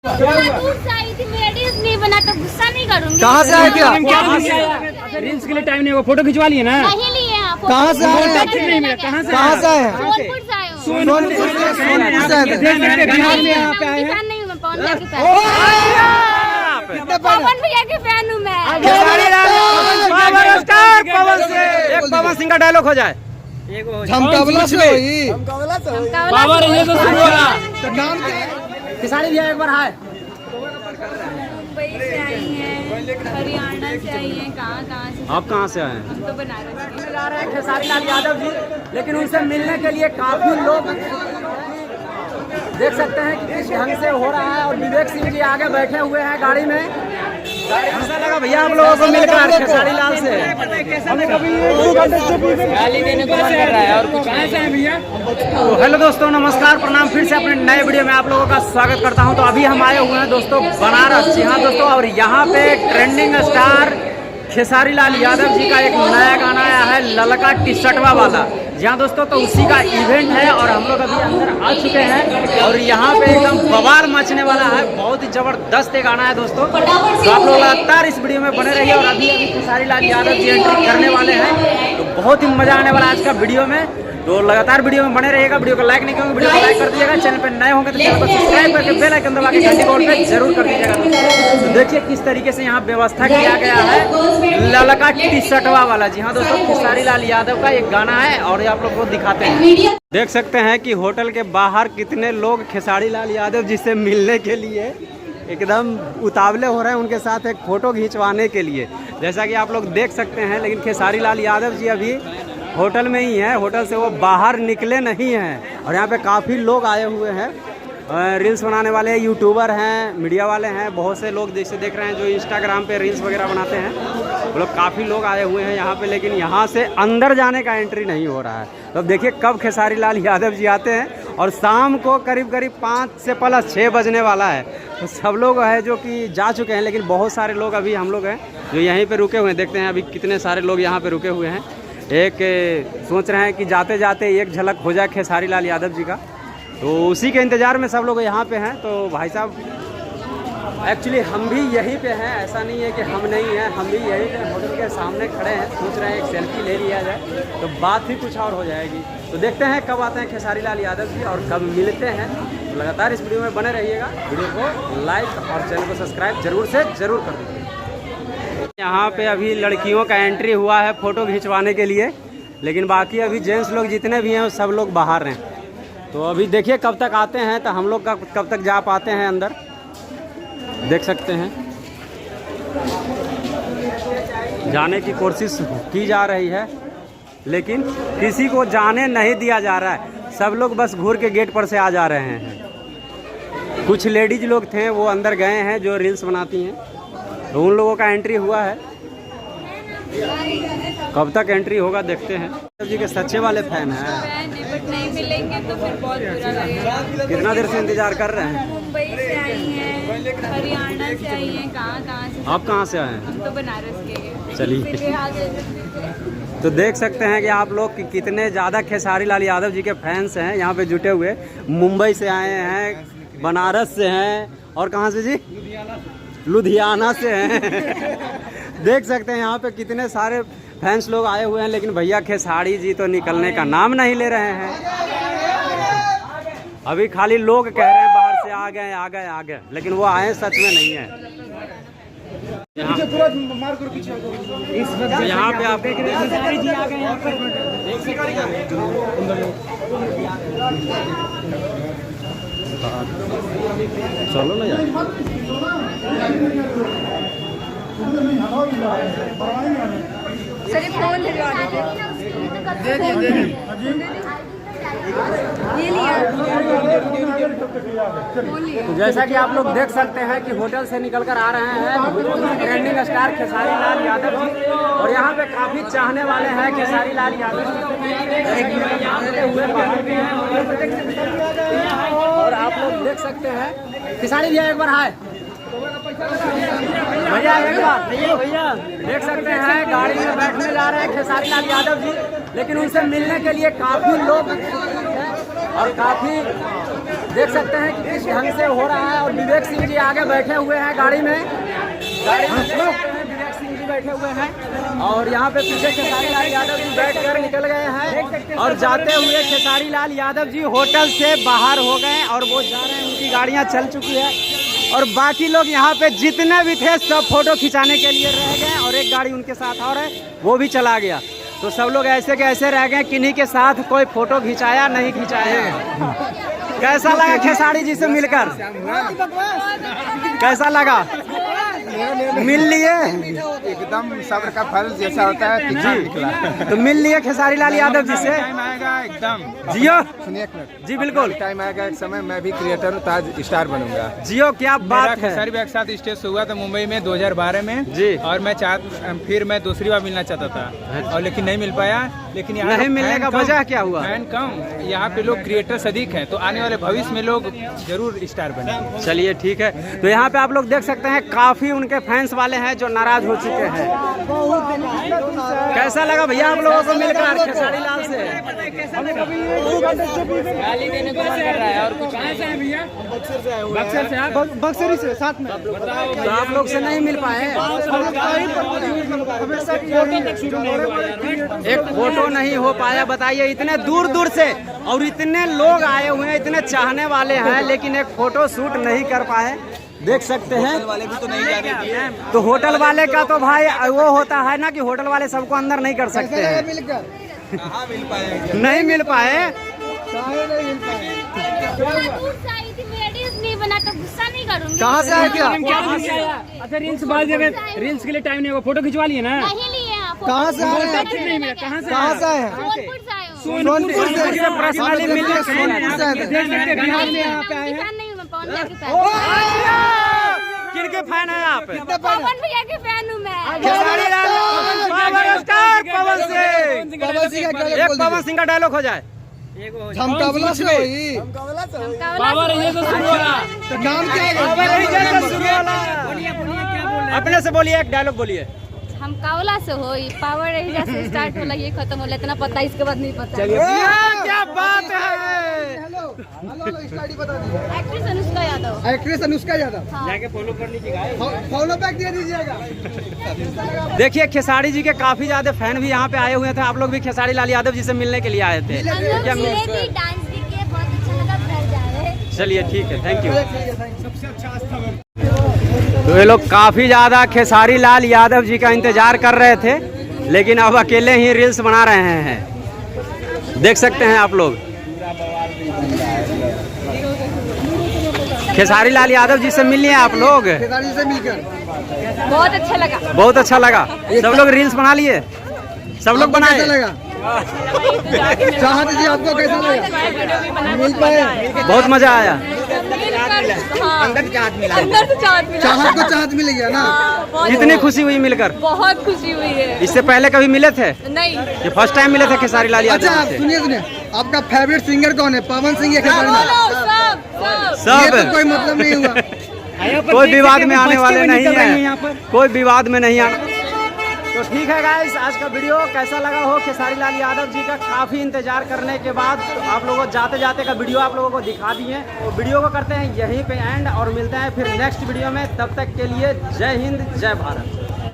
आई थी, मेरा रील्स नहीं बना तो गुस्सा नहीं करूंगी। कहाँ से आए थे आप? रील्स के लिए टाइम नहीं, वो फोटो खिंचवा लिए ना। नहीं लिए हैं आप। कहाँ से आए हैं? कहाँ से कहाँ से आए हैं? सोनपुर से आए हूँ। सोनपुर से आए थे। बिहार में यहाँ पे आए उनकी हैं। फैन नहीं हूँ मैं, पवन भैया की फैन। पवन भैया की फैन हूँ मैं। एक पवन सिंह का डायलॉग हो जाए। झमकावला से हुई। पावर ये तो शुरू होगा। तो नाम क्या है? किसानी भैया एक बार हाय। मुंबई से आई हैं, हरियाणा से आई हैं, कहाँ से। आप कहाँ से आए हैं? हम तो बनारस के। जा रहे हैं खेसारी लाल यादव जी, लेकिन उनसे मिलने के लिए काफी लोग देख सकते हैं कि किस ढंग से हो रहा है। और विवेक सिंह जी आगे बैठे हुए हैं गाड़ी में। कैसा लगा भैया आप लोगों को मिलकर खेसारी लाल से? गाली देने को मन कर रहा है और कुछ कहाँ से है भैया? तो हेलो दोस्तों, नमस्कार, प्रणाम। फिर से अपने नए वीडियो में आप लोगों का स्वागत करता हूं। तो अभी हम आए हुए हैं दोस्तों बनारस। जी हाँ दोस्तों, और यहाँ पे ट्रेंडिंग स्टार खेसारी लाल यादव जी का एक नया गाना आया है, ललका टी शर्टवा वाला। जी हाँ दोस्तों, तो उसी का इवेंट है और हम लोग अभी अंदर आ चुके हैं और यहाँ पे एकदम बवाल मचने वाला है। बहुत ही जबरदस्त ये गाना है दोस्तों। तो आप लोग लगातार इस वीडियो में बने रहिए। और अभी खेसारी लाल यादव जी एंट्री करने वाले हैं, तो बहुत ही मजा आने वाला है आज का वीडियो में। तो लगातार वीडियो में बने रहिएगा। वीडियो को लाइक नहीं करेंगे, वीडियो को लाइक कर दीजिएगा। चैनल पर नए होंगे तो चैनल को सब्सक्राइब करके बेल आइकन दबा के घंटी बोर्ड पे जरूर कर दीजिएगा। तो देखिए किस तरीके से यहाँ व्यवस्था किया गया है, ललका टी शर्टवा वाला। जी हाँ दोस्तों, खेसारी लाल यादव का एक गाना है और आप लोग को दिखाते हैं। देख सकते हैं कि होटल के बाहर कितने लोग खेसारी लाल यादव जी से मिलने के लिए एकदम उतावले हो रहे हैं, उनके साथ एक फोटो खिंचवाने के लिए, जैसा कि आप लोग देख सकते हैं। लेकिन खेसारी लाल यादव जी अभी होटल में ही हैं, होटल से वो बाहर निकले नहीं हैं। और यहाँ पे काफ़ी लोग आए हुए हैं, रील्स बनाने वाले यूट्यूबर हैं, मीडिया वाले हैं, बहुत से लोग जैसे देख रहे हैं जो इंस्टाग्राम पे रील्स वगैरह बनाते हैं, वो लोग काफ़ी लोग आए हुए हैं यहाँ पे। लेकिन यहाँ से अंदर जाने का एंट्री नहीं हो रहा है। तो अब देखिए कब खेसारी लाल यादव जी आते हैं। और शाम को करीब 5 से प्लस 6 बजने वाला है। तो सब लोग है जो कि जा चुके हैं, लेकिन बहुत सारे लोग अभी हम लोग हैं जो यहीं पर रुके हुए हैं। देखते हैं अभी कितने सारे लोग यहाँ पर रुके हुए हैं। एक सोच रहे हैं कि जाते जाते एक झलक हो जाए खेसारी लाल यादव जी का, तो उसी के इंतज़ार में सब लोग यहाँ पे हैं। तो भाई साहब एक्चुअली हम भी यहीं पे हैं, ऐसा नहीं है कि हम नहीं हैं, हम भी यहीं पे होटल के सामने खड़े हैं। सोच रहे हैं एक सेल्फी ले लिया जाए तो बात ही कुछ और हो जाएगी। तो देखते हैं कब आते हैं खेसारी लाल यादव जी और कब मिलते हैं। तो लगातार इस वीडियो में बने रहिएगा। वीडियो को लाइक और चैनल को सब्सक्राइब जरूर से ज़रूर कर दीजिए। यहाँ पे अभी लड़कियों का एंट्री हुआ है फ़ोटो खिंचवाने के लिए, लेकिन बाकी अभी जेंट्स लोग जितने भी हैं वो सब लोग बाहर हैं। तो अभी देखिए कब तक आते हैं, तो हम लोग का कब तक जा पाते हैं अंदर, देख सकते हैं। जाने की कोशिश की जा रही है, लेकिन किसी को जाने नहीं दिया जा रहा है। सब लोग बस घूर के गेट पर से आ जा रहे हैं। कुछ लेडीज लोग थे वो अंदर गए हैं जो रील्स बनाती हैं, तो उन लोगों का एंट्री हुआ है। कब तक एंट्री होगा देखते हैं। जी के सच्चे वाले फैन हैं, बट नहीं मिलेंगे तो फिर बहुत बुरा लगेगा। कितना देर से इंतजार कर रहे हैं? मुंबई से आई हैं, हरियाणा से आई हैं, कहाँ से। आप कहाँ से आए हैं? हम तो बनारस के। चलिए। इसीलिए आ गए। तो देख सकते हैं कि आप लोग कि कितने ज़्यादा खेसारी लाल यादव जी के फैंस हैं यहाँ पे जुटे हुए। मुंबई से आए हैं, बनारस से हैं, और कहाँ से जी? लुधियाना से हैं। देख सकते हैं यहाँ पे कितने सारे फैंस लोग आए हुए हैं। लेकिन भैया खेसारी जी तो निकलने का नाम नहीं ले रहे हैं। अभी खाली लोग कह रहे हैं बाहर से आ गए आ गए आ गए, लेकिन वो आए सच में नहीं है। यहाँ पे आप देख रहे हैं खेसारी जी आ गए यहाँ पे, देख सकते हैं। चलो ना यार, सर फोन दे तो जैसा कि आप लोग देख सकते हैं कि होटल से निकलकर आ रहे हैं ट्रेंडिंग स्टार खेसारी लाल यादव जी। और यहाँ पे काफ़ी चाहने वाले हैं खेसारी लाल यादव जी। और आप लोग देख सकते हैं खेसारी भैया एक बार हाय भैया, एक बार भैया देख सकते हैं गाड़ी में बैठने जा रहे हैं खेसारी लाल यादव जी, लेकिन उनसे मिलने के लिए काफ़ी लोग और काफ़ी देख सकते हैं कि किस ढंग से हो रहा है और विवेक सिंह जी आगे बैठे हुए हैं गाड़ी में विवेक सिंह जी बैठे हुए हैं और यहाँ पे पीछे खेसारी लाल यादव जी बैठकर निकल गए हैं और जाते हुए खेसारी लाल यादव जी होटल से बाहर हो गए और वो जा रहे हैं, उनकी गाड़ियाँ चल चुकी है और बाकी लोग यहाँ पे जितने भी थे सब फोटो खिंचाने के लिए रह गए और एक गाड़ी उनके साथ और है वो भी चला गया। तो सब लोग ऐसे के ऐसे रह गए, किन्हीं के साथ कोई फोटो खिंचाया नहीं खिंचाया। कैसा लगा खेसारी जी से मिलकर? कैसा लगा? मिल लिए? एकदम सब्र का फल जैसा होता है निकला। तो मिल लिए खेसारी लाल यादव जी से? टाइम आएगा एकदम। जियो सुनिए एक मिनट। जी बिल्कुल टाइम आएगा एक समय मैं भी क्रिएटर हूँ, आज स्टार बनूंगा। जियो क्या बात है। खेसारी भाई के साथ स्टेज से हुआ था मुंबई में 2012 में जी और फिर मैं दूसरी बार मिलना चाहता था और लेकिन नहीं मिल पाया। लेकिन यहाँ नहीं मिलने का वजह क्या हुआ? फैन कम, यहाँ पे लोग क्रिएटर्स अधिक हैं तो आने वाले भविष्य में लोग जरूर स्टार बने। चलिए ठीक है। तो यहाँ पे आप लोग देख सकते हैं काफी उनके फैंस वाले हैं जो नाराज हो चुके हैं। कैसा लगा भैया आप लोगों को मिलकर खेसारी लाल से? गाली देने को मन कर रहा है और कुछ कहाँ से है भैया? बक्सर से बक्सरी से साथ में। तो आप लोग से नहीं मिल पाए? एक फोटो नहीं हो पाया, बताइए। इतने दूर दूर से और इतने लोग आए हुए हैं, इतने चाहने वाले हैं, लेकिन एक फोटो शूट नहीं कर पाए। देख सकते हैं वाले भी तो नहीं जा रहे थे। तो होटल वाले का तो भाई वो होता है ना कि होटल वाले सबको अंदर नहीं कर सकते हैं। नहीं मिल पाए। नहीं बना तो गुस्सा नहीं करूंगी। कहाँ से आए क्या? अच्छा रील्स के लिए टाइम नहीं होगा, फोटो खिंचवा लिए ना? नहीं लिए हैं। कहाँ से आए हैं? कहाँ से कहाँ से आए हैं? सोनपुर से आए हूँ। सोनपुर से। पर्सनली मिलने सोनपुर से आए थे। बिहार में यहाँ पे आए उनकी हैं। फैन नहीं हूँ मैं, पवन भैया की फैन। किनके फैन है आप? पवन भैया की फैन हूँ मैं। Khesari Lal power star Pawan Singh. पवन सिंह का एक पवन सिंह का डायलॉग हो जाए। झमकावला से हुई। पावर ये तो शुरू हो रहा। तो नाम क्या है? अपने से बोलिए, एक डायलॉग बोलिए। हम कावला से हो, पावर एरिया से स्टार्ट होला, ये खत्म होला, इतना पता, इसके बाद नहीं पता। क्या बात है। हेलो स्टडी बता दीजिए। एक्ट्रेस अनुष्का यादव। एक्ट्रेस अनुष्का यादव। जाके फॉलो कर लीजिएगा। फॉलो बैक दे दीजिएगा। देखिए खेसारी जी के काफी ज्यादा फैन भी यहाँ पे आए हुए थे। आप लोग भी खेसारी लाल यादव जी से मिलने के लिए आए थे? हम लोग क्या जिलेबी डांस के बहुत अच्छा लगा, घर जा रहे हैं। चलिए ठीक है, थैंक यू। तो ये लोग काफी ज्यादा खेसारी लाल यादव जी का इंतजार कर रहे थे, लेकिन अब अकेले ही रील्स बना रहे हैं। देख सकते हैं आप लोग। खेसारी लाल यादव जी से मिलिए आप लोग। खेसारी से मिलकर बहुत अच्छा लगा। बहुत अच्छा लगा। सब लोग रील्स बना लिए? सब लोग बनाए? कैसा लगा? चाहत जी आपको कैसा लगा? मिल पाए? बहुत मजा आया। अंदर से चाहत मिला। चाहत को चाहत मिल गया ना? कितनी खुशी हुई मिलकर? बहुत खुशी हुई है। इससे पहले कभी मिले थे? नहीं, ये फर्स्ट टाइम मिले थे खेसारी लाल अच्छा यादव जी से? सुनिए, आपका फेवरेट सिंगर कौन है? पवन सिंह या खेसारी लाल? ये तो सब कोई मतलब नहीं हुआ। कोई विवाद में आने वाले नहीं है। कोई विवाद में नहीं आना। तो ठीक है गाइस, आज का वीडियो कैसा लगा हो? खेसारी लाल यादव जी का काफ़ी इंतजार करने के बाद आप लोगों को जाते जाते का वीडियो आप लोगों को दिखा दिए। तो वीडियो को करते हैं यहीं पे एंड और मिलते हैं फिर नेक्स्ट वीडियो में। तब तक के लिए जय हिंद, जय भारत।